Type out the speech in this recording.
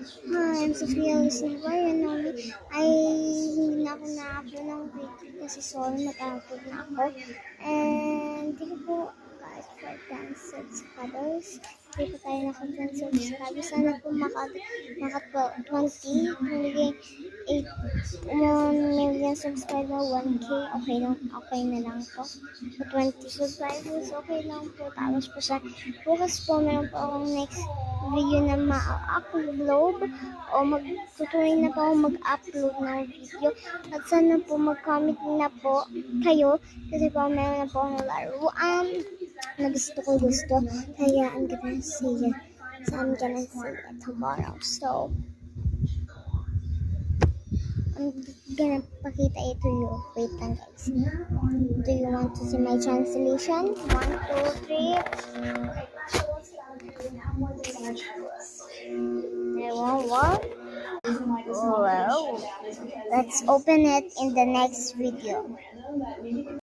Hi, I'm Sophia Lucinvario Nomi. Ay hindi na ako na-upload ng video kasi sorry mag-upload na ako. And thank you po guys for 10 subscribers. Hindi po tayo naka 10 subscribers. Sana po maka 20. Magiging 1 million subscriber, 1K. Okay na lang po. 20 subscribers, okay lang po. Tapos po sa bukas po, meron po akong next video na ma-upload o magtutuloy na po ako mag-upload ng video. At sana po mag-comment na po kayo kasi po meron na po akong laruan na gusto. Kaya I'm gonna see it. So I'm gonna see it tomorrow. So I'm gonna pakita it to you. Wait lang guys. Do you want to see my translation? 1, 2, 3. What? Well, let's open it in the next video.